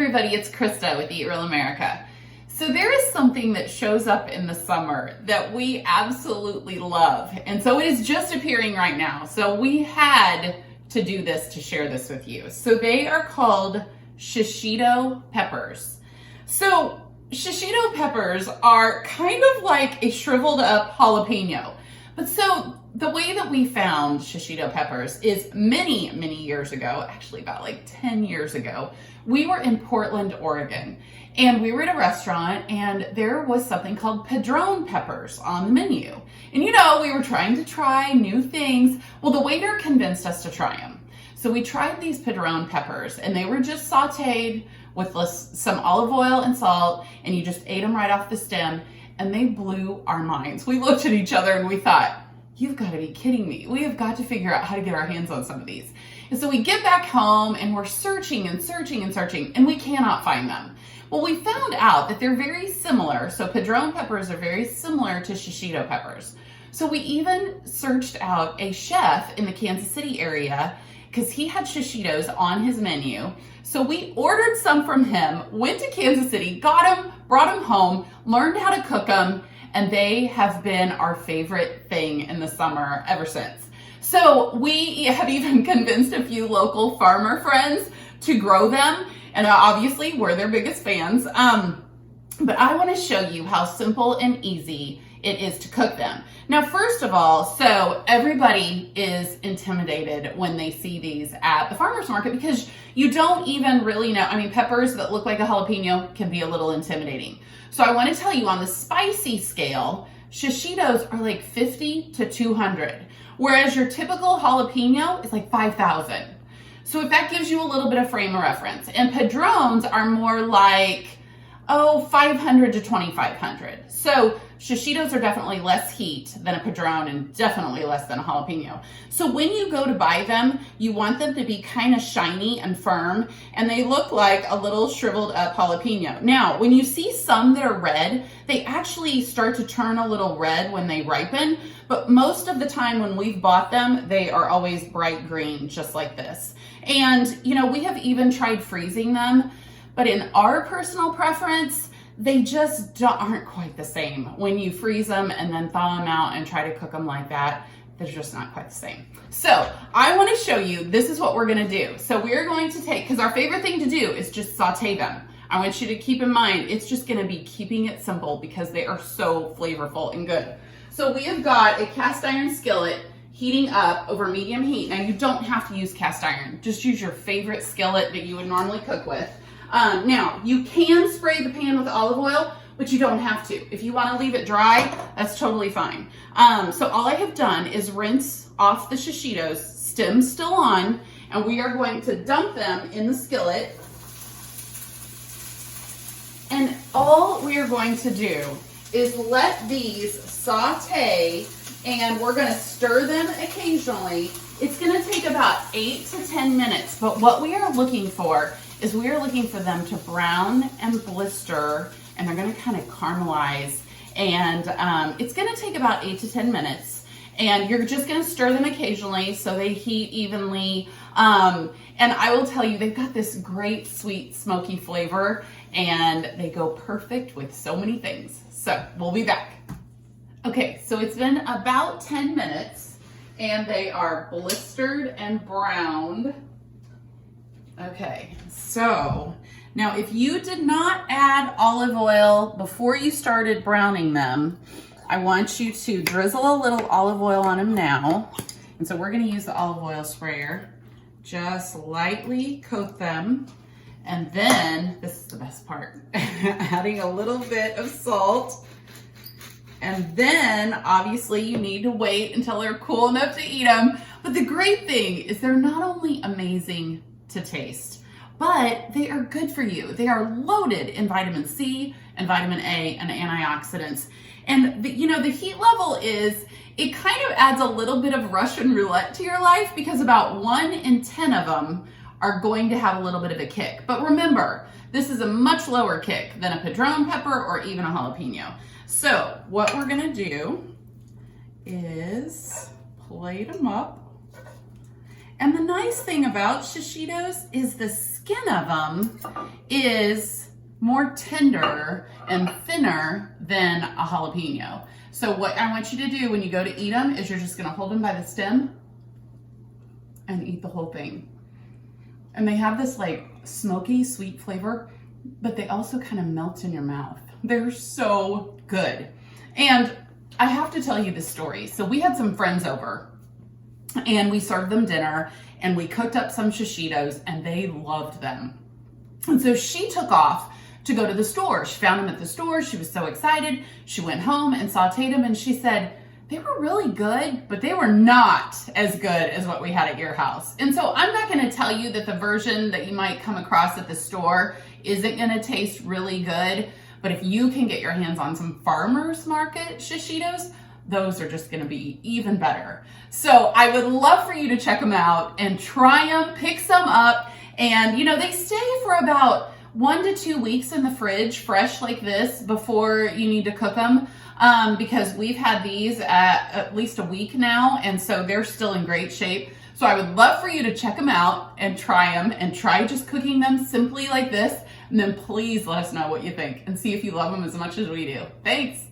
everybody, it's Krista with Eat Real America. So there is something that shows up in the summer that we absolutely love. And so it is just appearing right now. So we had to do this to share this with you. So they are called Shishito peppers. So Shishito peppers are kind of like a shriveled up jalapeno. But so the way that we found Shishito peppers is many years ago, actually about like 10 years ago, we were in Portland, Oregon, and we were at a restaurant and there was something called Padron peppers on the menu. And you know, we were trying to try new things. Well, the waiter convinced us to try them. So we tried these Padron peppers and they were just sauteed with some olive oil and salt, and you just ate them right off the stem, and they blew our minds. We looked at each other and we thought, you've got to be kidding me. We have got to figure out how to get our hands on some of these. And so we get back home and we're searching and searching and searching, and we cannot find them. Well, we found out that they're very similar. So Padron peppers are very similar to Shishito peppers. So we even searched out a chef in the Kansas City area because he had Shishitos on his menu. So we ordered some from him, went to Kansas City, got them, brought them home, learned how to cook them, and they have been our favorite thing in the summer ever since. So we have even convinced a few local farmer friends to grow them, and obviously we're their biggest fans. But I want to show you how simple and easy it is to cook them. Now, first of all, so everybody is intimidated when they see these at the farmer's market because you don't even really know. I mean, peppers that look like a jalapeno can be a little intimidating. So I want to tell you, on the spicy scale, Shishitos are like 50 to 200, whereas your typical jalapeno is like 5,000. So if that gives you a little bit of frame of reference. And Padrons are more like, 500 to 2,500. So Shishitos are definitely less heat than a Padron and definitely less than a jalapeno. So when you go to buy them, you want them to be kind of shiny and firm, and they look like a little shriveled up jalapeno. Now, when you see some that are red, they actually start to turn a little red when they ripen, but most of the time when we've bought them, they are always bright green, just like this. And, you know, we have even tried freezing them, but in our personal preference, they just aren't quite the same. When you freeze them and then thaw them out and try to cook them like that, they're just not quite the same. So I want to show you, this is what we're going to do. So we're going to take, because our favorite thing to do is just saute them. I want you to keep in mind, it's just going to be keeping it simple because they are so flavorful and good. So we have got a cast iron skillet heating up over medium heat. Now you don't have to use cast iron. Just use your favorite skillet that you would normally cook with. Now, you can spray the pan with olive oil, but you don't have to. If you want to leave it dry, that's totally fine. So all I have done is rinse off the Shishitos, stem still on, and we are going to dump them in the skillet. And all we are going to do is let these saute, and we're going to stir them occasionally. It's going to take about 8 to 10 minutes, but what we are looking for is we are looking for them to brown and blister, and they're going to kind of caramelize, and it's going to take about 8 to 10 minutes, and you're just going to stir them occasionally so they heat evenly, and I will tell you, they've got this great sweet smoky flavor, and they go perfect with so many things. So we'll be back. Okay, so it's been about 10 minutes and they are blistered and browned. Okay, so now if you did not add olive oil before you started browning them, I want you to drizzle a little olive oil on them now. And so we're gonna use the olive oil sprayer. Just lightly coat them. And then, this is the best part, adding a little bit of salt. And then, obviously, you need to wait until they're cool enough to eat them. But the great thing is they're not only amazing to taste, but they are good for you. They are loaded in vitamin C and vitamin A and antioxidants. And the heat level is, it kind of adds a little bit of Russian roulette to your life because about 1 in 10 of them are going to have a little bit of a kick. But remember, this is a much lower kick than a Padron pepper or even a jalapeno. So what we're gonna do is plate them up. And the nice thing about Shishitos is the skin of them is more tender and thinner than a jalapeno. So what I want you to do when you go to eat them is you're just gonna hold them by the stem and eat the whole thing. And they have this like smoky, sweet flavor, but they also kind of melt in your mouth. They're so good. And I have to tell you this story. So we had some friends over and we served them dinner and we cooked up some Shishitos and they loved them. And so she took off to go to the store. She found them at the store. She was so excited. She went home and sauteed them and she said, they were really good, but they were not as good as what we had at your house. And so I'm not going to tell you that the version that you might come across at the store isn't going to taste really good. But if you can get your hands on some farmers market Shishitos, those are just going to be even better. So I would love for you to check them out and try them, pick some up. And you know, they stay for about 1 to 2 weeks in the fridge, fresh like this, before you need to cook them. Because we've had these at least a week now, and so they're still in great shape. So I would love for you to check them out and try them, and try just cooking them simply like this. And then please let us know what you think and see if you love them as much as we do. Thanks.